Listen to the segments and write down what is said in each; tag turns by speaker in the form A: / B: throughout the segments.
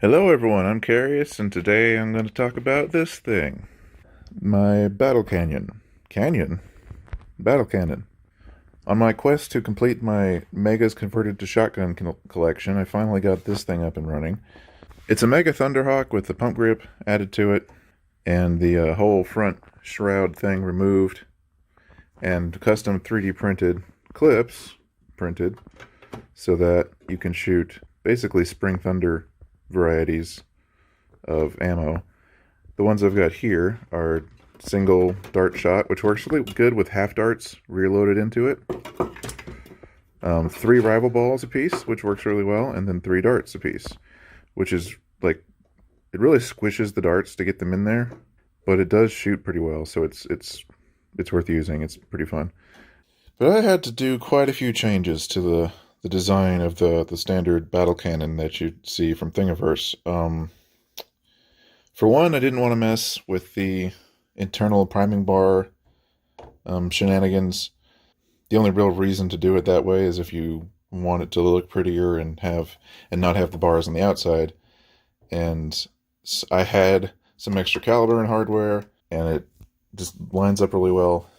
A: Hello everyone, I'm Carius, and today I'm going to talk about this thing. My battle canyon. Canyon? Battle cannon. On my quest to complete my Megas converted to shotgun collection, I finally got this thing up and running. It's a Mega Thunderhawk with the pump grip added to it, and the whole front shroud thing removed, and custom 3D printed clips printed so that you can shoot basically Spring Thunder varieties of ammo. The ones I've got here are single dart shot, which works really good with half darts reloaded into it. 3 rival balls apiece, which works really well, and then 3 darts apiece, which is like, it really squishes the darts to get them in there, but it does shoot pretty well, so it's worth using. It's pretty fun. But I had to do quite a few changes to the design of the standard battle cannon that you see from Thingiverse. For one, I didn't want to mess with the internal priming bar shenanigans. The only real reason to do it that way is if you want it to look prettier and not have the bars on the outside. And I had some extra caliber and hardware, and it just lines up really well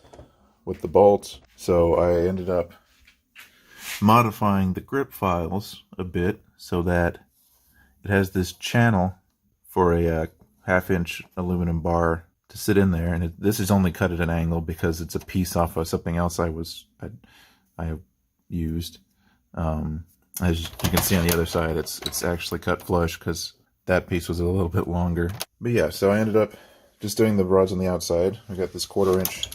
A: with the bolt. So I ended up modifying the grip files a bit so that it has this channel for a half-inch aluminum bar to sit in there, and this is only cut at an angle because it's a piece off of something else I used. As you can see on the other side, it's actually cut flush because that piece was a little bit longer. But yeah, so I ended up just doing the rods on the outside. I got this 1/4 inch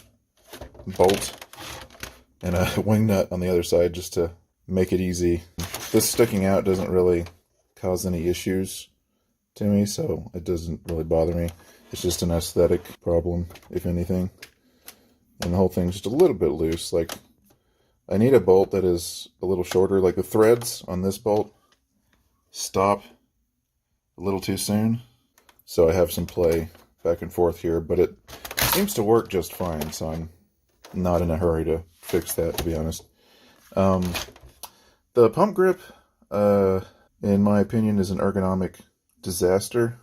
A: bolt and a wing nut on the other side just to make it easy. This sticking out doesn't really cause any issues to me, so it doesn't really bother me. It's just an aesthetic problem, if anything. And the whole thing's just a little bit loose. Like, I need a bolt that is a little shorter. Like, the threads on this bolt stop a little too soon, so I have some play back and forth here, but it seems to work just fine, so I'm not in a hurry to fix that, to be honest. The pump grip, in my opinion, is an ergonomic disaster.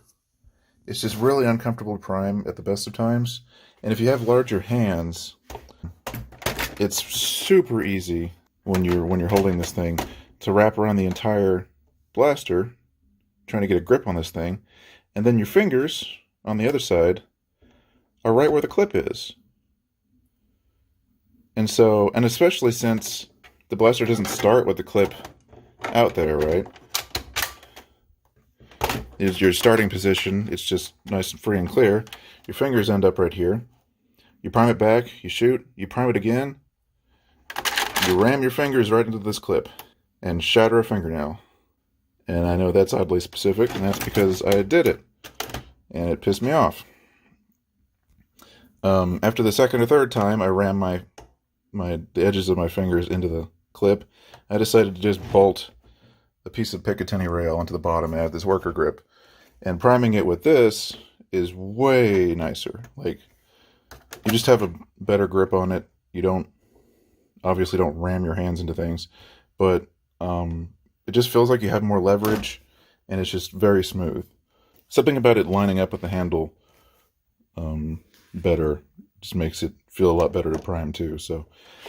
A: It's just really uncomfortable to prime at the best of times, and if you have larger hands, it's super easy when you're holding this thing to wrap around the entire blaster, trying to get a grip on this thing, and then your fingers on the other side are right where the clip is. And so, and especially since the blaster doesn't start with the clip out there, right? Is your starting position, it's just nice and free and clear. Your fingers end up right here. You prime it back, you shoot, you prime it again, you ram your fingers right into this clip and shatter a fingernail. And I know that's oddly specific, and that's because I did it, and it pissed me off. After the second or third time I ram the edges of my fingers into the clip, I decided to just bolt a piece of Picatinny rail onto the bottom and add this worker grip. And priming it with this is way nicer. Like, you just have a better grip on it. You obviously don't ram your hands into things, but it just feels like you have more leverage, and it's just very smooth. Something about it lining up with the handle better just makes it feel a lot better to prime too. So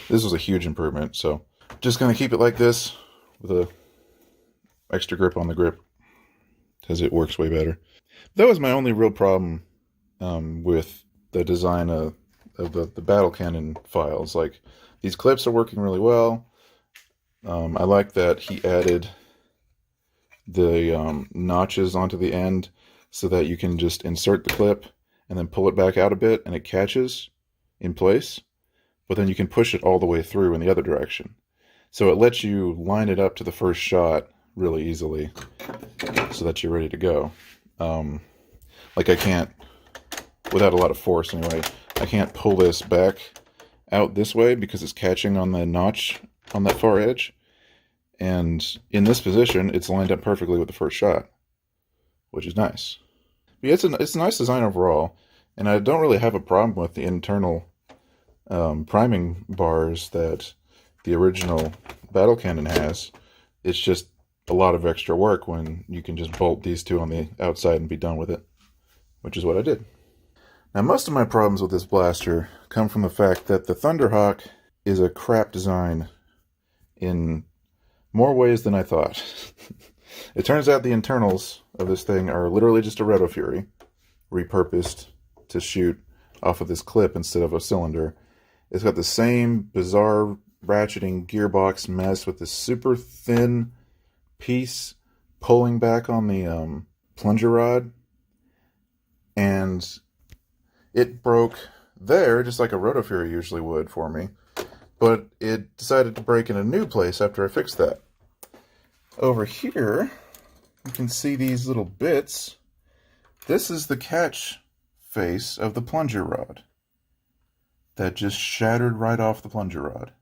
A: this was a huge improvement. So just gonna keep it like this with a extra grip on the grip because it works way better. That was my only real problem with the design of the battle cannon files. Like, these clips are working really well. I like that he added the notches onto the end so that you can just insert the clip and then pull it back out a bit and it catches in place, but then you can push it all the way through in the other direction. So it lets you line it up to the first shot really easily so that you're ready to go. Like, I can't, without a lot of force anyway, I can't pull this back out this way because it's catching on the notch on that far edge. And in this position, it's lined up perfectly with the first shot, which is nice. But yeah, it's a nice design overall, and I don't really have a problem with the internal priming bars that the original battle cannon has. It's just a lot of extra work when you can just bolt these two on the outside and be done with it, which is what I did. Now, most of my problems with this blaster come from the fact that the Thunderhawk is a crap design in more ways than I thought. It turns out the internals of this thing are literally just a Rotofury repurposed to shoot off of this clip instead of a cylinder. It's got the same bizarre ratcheting gearbox mess with this super thin piece pulling back on the plunger rod, and it broke there just like a Rotofury usually would for me, but it decided to break in a new place after I fixed that. Over here you can see these little bits. This is the catch face of the plunger rod that just shattered right off the plunger rod.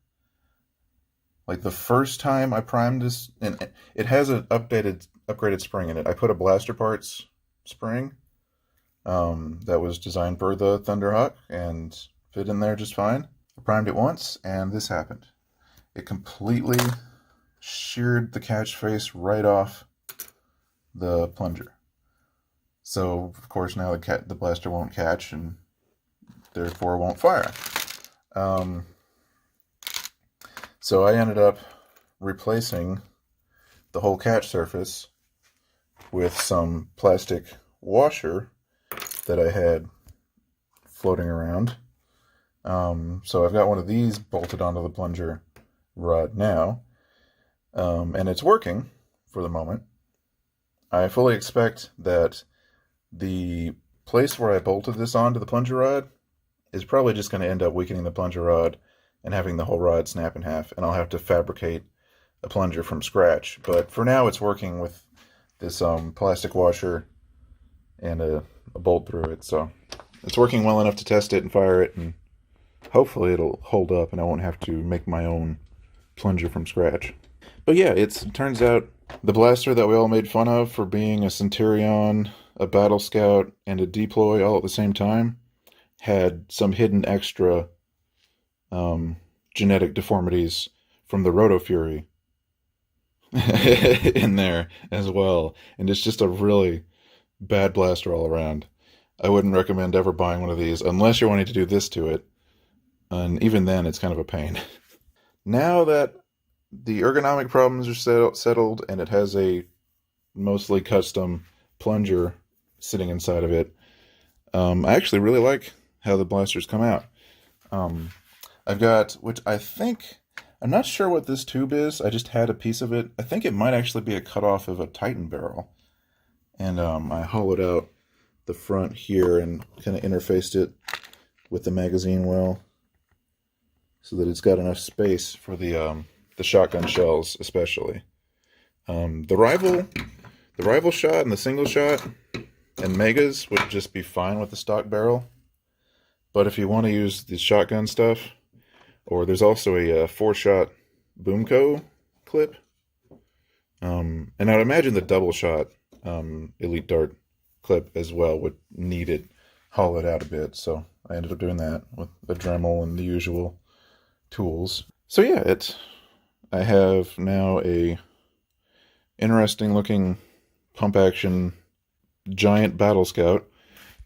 A: Like the first time I primed this, and it has an upgraded spring in it. I put a blaster parts spring that was designed for the Thunderhawk and fit in there just fine. I primed it once and this happened. It completely sheared the catch face right off the plunger. So of course now the blaster won't catch and therefore won't fire. So I ended up replacing the whole catch surface with some plastic washer that I had floating around. So I've got one of these bolted onto the plunger rod now, and it's working for the moment. I fully expect that the place where I bolted this onto the plunger rod is probably just going to end up weakening the plunger rod and having the whole rod snap in half, and I'll have to fabricate a plunger from scratch. But for now, it's working with this plastic washer and a bolt through it, so it's working well enough to test it and fire it, and hopefully it'll hold up and I won't have to make my own plunger from scratch. But yeah, it turns out the blaster that we all made fun of for being a Centurion, a Battle Scout, and a Deploy all at the same time had some hidden extra genetic deformities from the Rotofury in there as well. And it's just a really bad blaster all around. I wouldn't recommend ever buying one of these unless you're wanting to do this to it. And even then, it's kind of a pain. Now that the ergonomic problems are settled and it has a mostly custom plunger sitting inside of it, I actually really like how the blasters come out. I've got, which I think, I'm not sure what this tube is. I just had a piece of it. I think it might actually be a cutoff of a Titan barrel. And I hollowed out the front here and kind of interfaced it with the magazine well so that it's got enough space for the shotgun shells, especially. The rival shot and the single shot and megas would just be fine with the stock barrel. But if you want to use the shotgun stuff, or there's also a 4-shot Boomco clip, and I'd imagine the double shot Elite Dart clip as well would need it hollowed out a bit, so I ended up doing that with a Dremel and the usual tools. So yeah, I have now a interesting looking pump action giant Battle Scout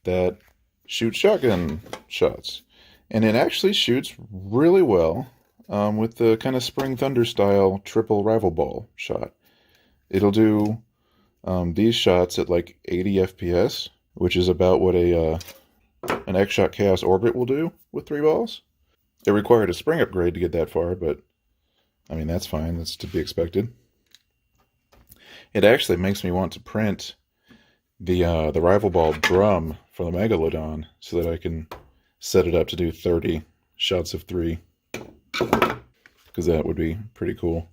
A: that shoots shotgun shots, and it actually shoots really well with the kind of Spring Thunder style triple rival ball shot. It'll do these shots at like 80 FPS, which is about what an X-Shot Chaos Orbit will do with 3 balls. It required a spring upgrade to get that far, but I mean, that's fine. That's to be expected. It actually makes me want to print the rival ball drum for the Megalodon so that I can set it up to do 30 shots of 3, because that would be pretty cool.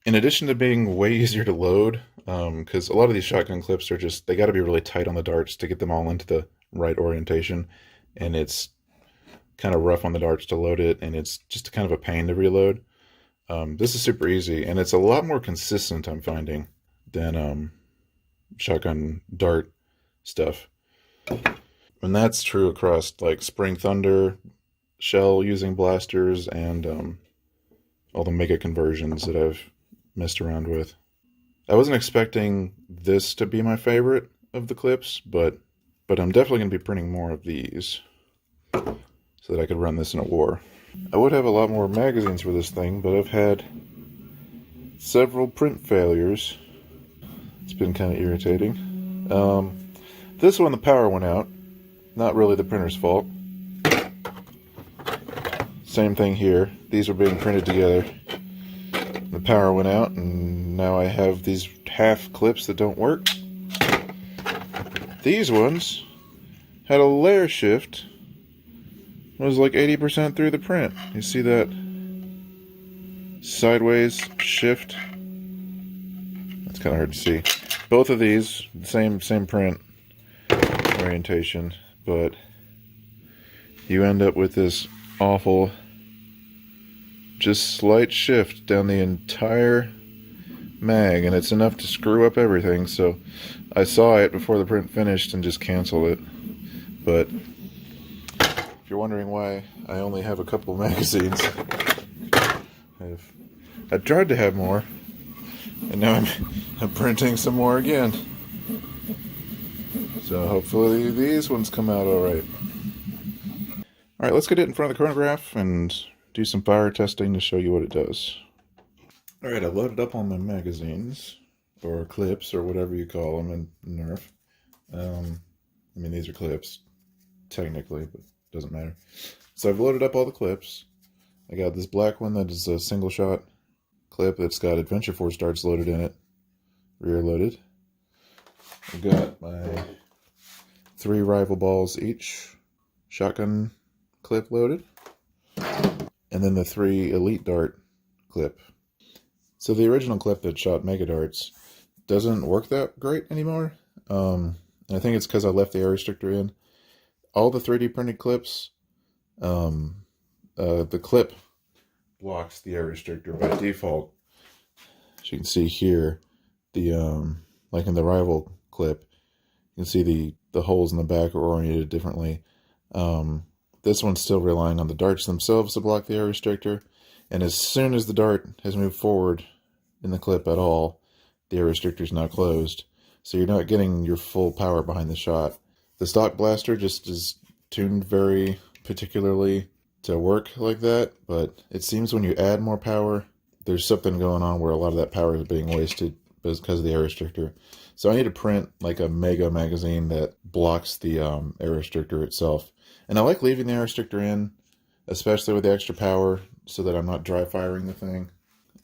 A: In addition to being way easier to load, because a lot of these shotgun clips are just, they got to be really tight on the darts to get them all into the right orientation, and it's kind of rough on the darts to load it, and it's just kind of a pain to reload. This is super easy, and it's a lot more consistent, I'm finding, than shotgun dart stuff. And that's true across like Spring Thunder, shell using blasters, and all the mega conversions that I've messed around with. I wasn't expecting this to be my favorite of the clips, but I'm definitely going to be printing more of these so that I could run this in a war. I would have a lot more magazines for this thing, but I've had several print failures. It's been kind of irritating. This one, the power went out. Not really the printer's fault. Same thing here. These are being printed together. The power went out, and now I have these half clips that don't work. These ones had a layer shift. It was like 80% through the print. You see that sideways shift? That's kind of hard to see. Both of these, same print orientation, but you end up with this awful, just slight shift down the entire mag, and it's enough to screw up everything. So I saw it before the print finished and just canceled it. But if you're wondering why I only have a couple magazines, I tried to have more, and now I'm printing some more again. So hopefully these ones come out alright. Alright, let's get it in front of the chronograph and do some fire testing to show you what it does. Alright, I've loaded up all my magazines, or clips, or whatever you call them in Nerf. I mean, these are clips, technically, but it doesn't matter. So I've loaded up all the clips. I got this black one that is a single shot clip that's got Adventure Force darts loaded in it, rear loaded. I've got my 3 rival balls each, shotgun clip loaded, and then the 3 elite dart clip. So the original clip that shot mega darts doesn't work that great anymore. I think it's because I left the air restrictor in. All the 3D printed clips, the clip blocks the air restrictor by default. As you can see here, the like in the rival clip, you can see the holes in the back are oriented differently. This one's still relying on the darts themselves to block the air restrictor, and as soon as the dart has moved forward in the clip at all, the air restrictor is now closed, so you're not getting your full power behind the shot. The stock blaster just is tuned very particularly to work like that, but it seems when you add more power, there's something going on where a lot of that power is being wasted because of the air restrictor. So I need to print like a mega magazine that blocks the air restrictor itself. And I like leaving the air restrictor in, especially with the extra power, so that I'm not dry firing the thing.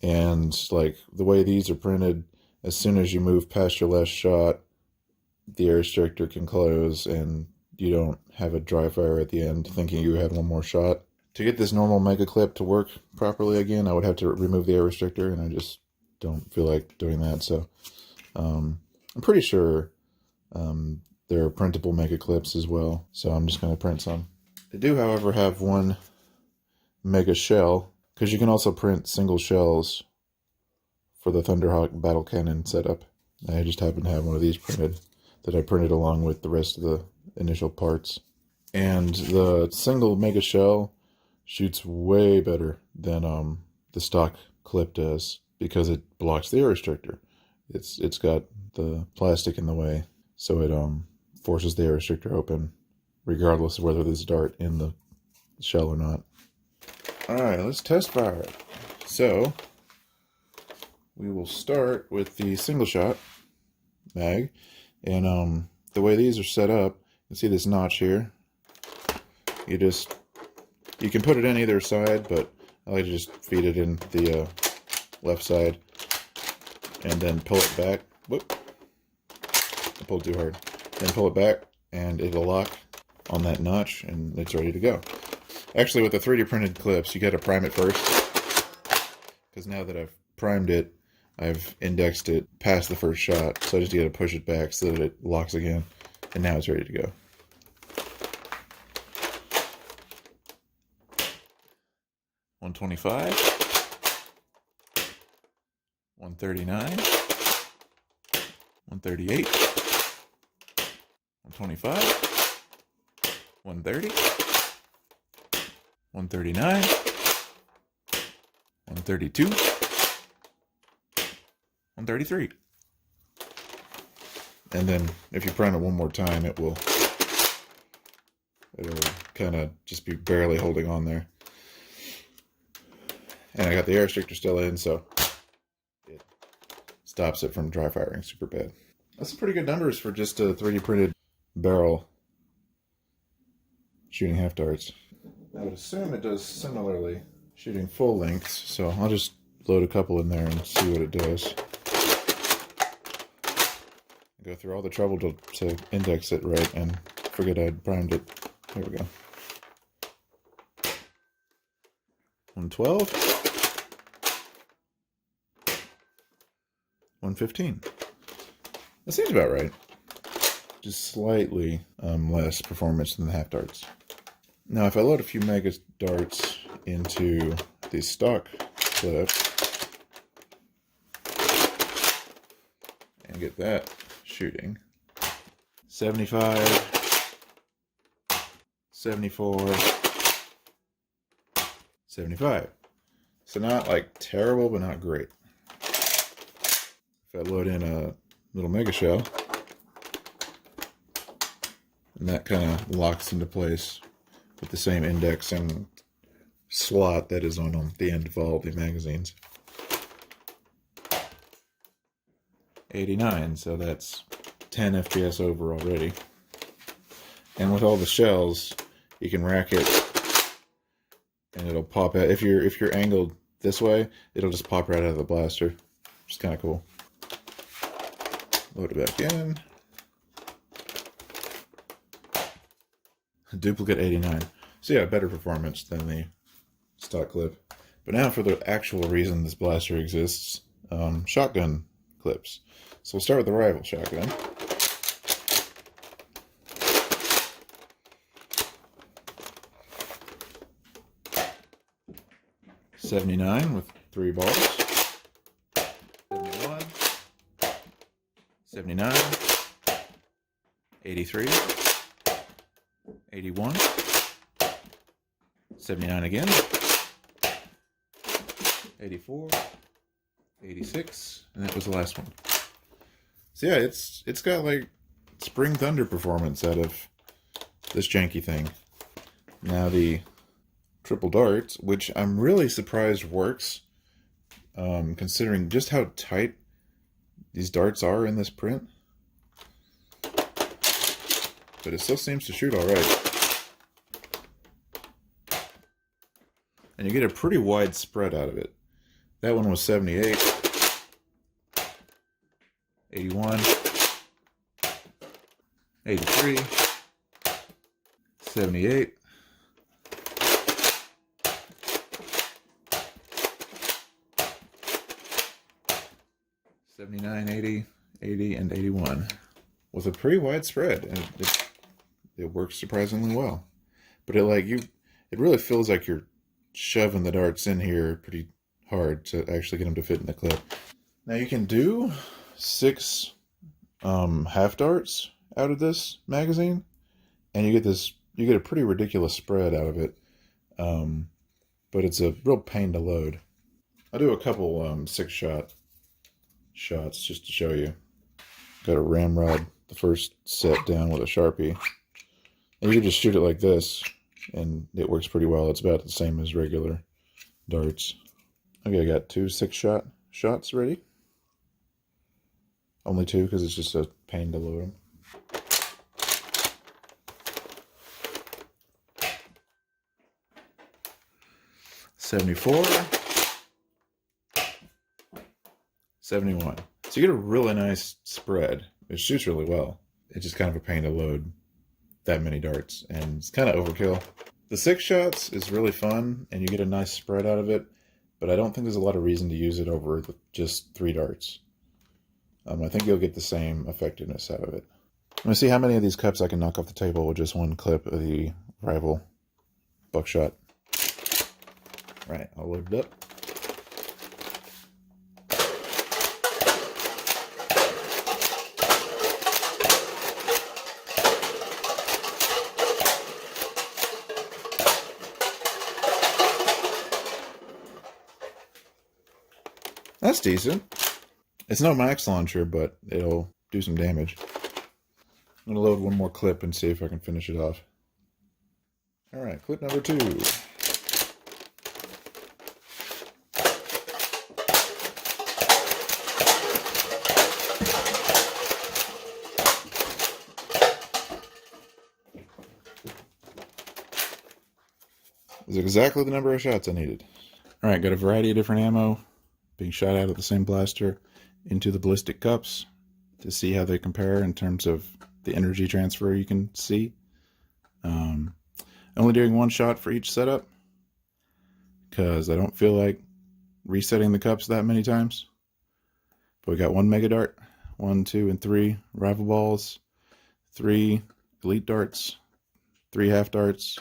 A: And like the way these are printed, as soon as you move past your last shot, the air restrictor can close and you don't have a dry fire at the end thinking you had one more shot. To get this normal mega clip to work properly again, I would have to remove the air restrictor, and I just don't feel like doing that. So I'm pretty sure there are printable mega clips as well, so I'm just going to print some. They do, however, have one mega shell, because you can also print single shells for the Thunderhawk battle cannon setup. I just happen to have one of these printed that I printed along with the rest of the initial parts. And the single mega shell shoots way better than the stock clip does, because it blocks the air restrictor. It's got the plastic in the way, so it forces the air restrictor open, regardless of whether there's a dart in the shell or not. Alright, let's test fire it. So we will start with the single shot mag, and the way these are set up, you can see this notch here. You can put it in either side, but I like to just feed it in the left side and then pull it back. Whoop! I pulled too hard. Then pull it back and it'll lock on that notch and it's ready to go. Actually, with the 3D printed clips, you got to prime it first, because now that I've primed it, I've indexed it past the first shot, so I just got to push it back so that it locks again, and now it's ready to go. $125, $139, $138, $125, $130, $139, $132, $133. And then if you prime it one more time, it'll kind of just be barely holding on there. And I got the air restrictor still in, so it stops it from dry firing super bad. That's some pretty good numbers for just a 3D printed barrel shooting half darts. I would assume it does similarly shooting full lengths, so I'll just load a couple in there and see what it does. Go through all the trouble to index it right and forget I'd primed it. There we go. 112. 115. That seems about right. Just slightly less performance than the half darts. Now, if I load a few mega darts into the stock clip and get that shooting, 75, 74, 75. So not like terrible, but not great. If I load in a little mega shell, and that kind of locks into place with the same index and slot that is on the end of all the magazines. 89, so that's 10 FPS over already. And with all the shells, you can rack it and it'll pop out. If you're angled this way, it'll just pop right out of the blaster, which is kind of cool. Load it back in. Duplicate 89. So yeah, better performance than the stock clip. But now for the actual reason this blaster exists, shotgun clips. So we'll start with the rival shotgun. '79 with 3 balls. 71. 79. 83. 81. 79 again. 84. 86. And that was the last one. So yeah, it's got like Spring Thunder performance out of this janky thing. Now the triple darts, which I'm really surprised works, considering just how tight these darts are in this print. But it still seems to shoot all right. And you get a pretty wide spread out of it. That one was 78, 81, 83, 78, 79, 80, 80, and 81. With a pretty wide spread, and it works surprisingly well. But it really feels like you're shoving the darts in here pretty hard to actually get them to fit in the clip. Now you can do 6 half darts out of this magazine, and you get a pretty ridiculous spread out of it. But it's a real pain to load. I'll do a couple 6-shot shots just to show you. Got a ramrod the first set down with a Sharpie. And you can just shoot it like this, and it works pretty well. It's about the same as regular darts. Okay, I got 2 6-shot shots ready. Only 2 because it's just a pain to load them. '74. 71. So you get a really nice spread. It shoots really well. It's just kind of a pain to load that many darts, and it's kind of overkill. The 6 shots is really fun, and you get a nice spread out of it, but I don't think there's a lot of reason to use it over just 3 darts. I think you'll get the same effectiveness out of it. Let me see how many of these cups I can knock off the table with just 1 clip of the rival buckshot. Right, I'll load it up. That's decent. It's no max launcher, but it'll do some damage. I'm going to load one more clip and see if I can finish it off. Alright, clip number 2. Is exactly the number of shots I needed. Alright, got a variety of different ammo being shot out of the same blaster into the ballistic cups to see how they compare in terms of the energy transfer you can see. Only doing one shot for each setup because I don't feel like resetting the cups that many times. But we got 1 mega dart, 1, 2, and 3 rival balls, 3 elite darts, 3 half darts,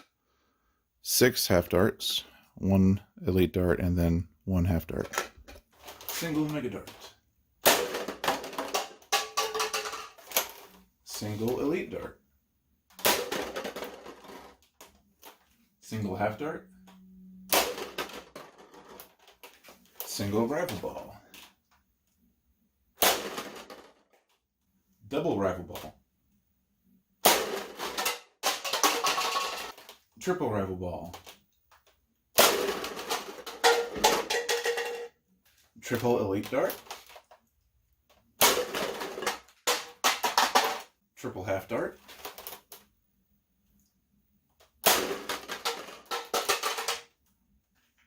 A: 6 half darts, 1 elite dart, and then 1 half dart. Single mega dart. Single elite dart. Single half dart. Single rival ball. Double rival ball. Triple rival ball. Triple elite dart. Triple half dart.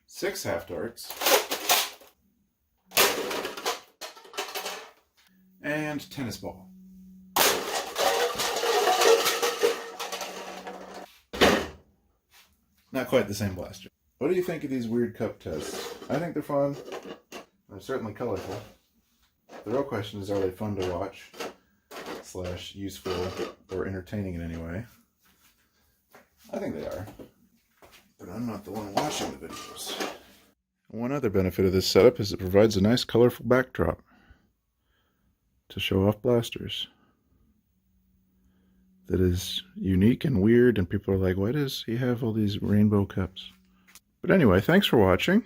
A: Six half darts. And tennis ball. Not quite the same blaster. What do you think of these weird cup tests? I think they're fun. They're certainly colorful. The real question is, are they fun to watch / useful or entertaining in any way? I think they are. But I'm not the one watching the videos. One other benefit of this setup is it provides a nice colorful backdrop to show off blasters. That is unique and weird, and people are like, why does he have all these rainbow cups? But anyway, thanks for watching.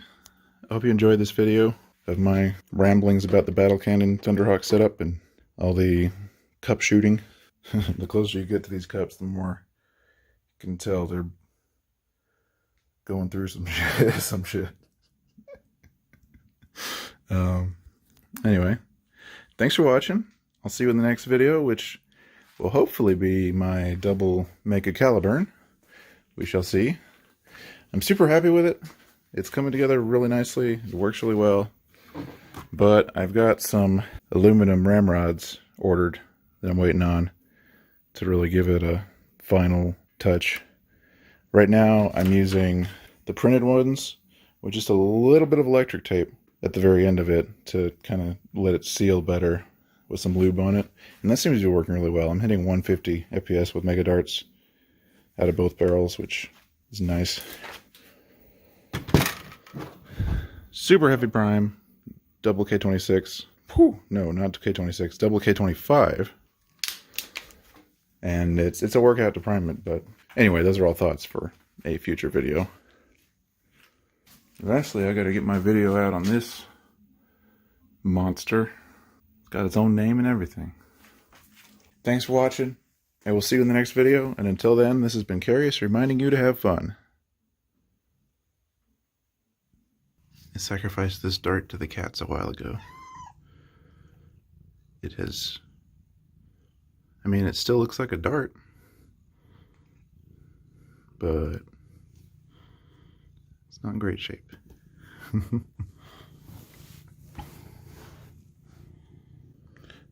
A: I hope you enjoyed this video of my ramblings about the Battle Cannon Thunderhawk setup and all the cup shooting. The closer you get to these cups, the more you can tell they're going through some shit. Anyway, thanks for watching. I'll see you in the next video, which will hopefully be my double Mega Caliburn. We shall see. I'm super happy with it. It's coming together really nicely. It works really well. But I've got some aluminum ramrods ordered that I'm waiting on to really give it a final touch. Right now I'm using the printed ones with just a little bit of electric tape at the very end of it to kind of let it seal better with some lube on it. And that seems to be working really well. I'm hitting 150 FPS with mega darts out of both barrels, which is nice. Super heavy prime, double K26. Whew, no, not K26, double K25. And it's a workout to prime it, but anyway, those are all thoughts for a future video. Lastly, I gotta get my video out on this monster. It's got its own name and everything. Thanks for watching, and we'll see you in the next video. And until then, this has been Carius reminding you to have fun. I sacrificed this dart to the cats a while ago. It has... I mean, it still looks like a dart, but it's not in great shape.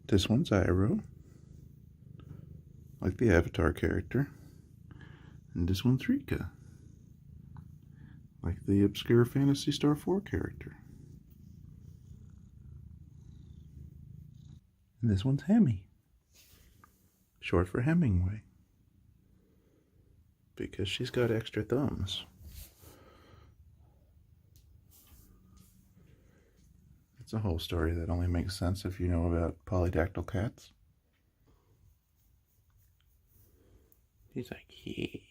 A: This one's Iroh, like the Avatar character, and this one's Rika, like the obscure Phantasy Star 4 character. And this one's Hemi, short for Hemingway, because she's got extra thumbs. It's a whole story that only makes sense if you know about polydactyl cats. He's like, yeah.